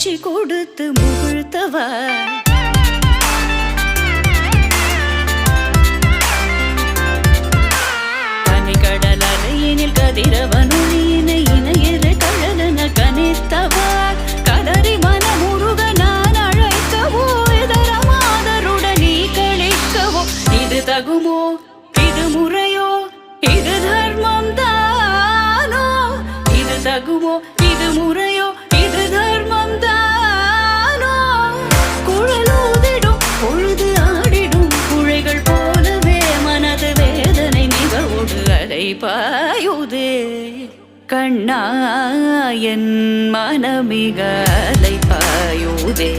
மூச்சு கொடுத்து முகிழ்த்தவா தனி கடல் அலையினில் கதிரவனொளியினை இணையற கழலன கனித்தவா கதறி மனமுருக நான் அழைக்கவோ இதர மாதருடன் நீ கழிக்கவோ இது தகுமோ இது முறையோ இது தர்மம் தானோ இது தகுமோ இது முறையோ இது தர்மம் தானோ குழலூதிடும் பொழுது ஆடிடும் குழைகள் போலவே மனது வேதனை நிகழ்வோடு அலை பாயுதே கண்ணா என் மனமிக அலை பாயுதே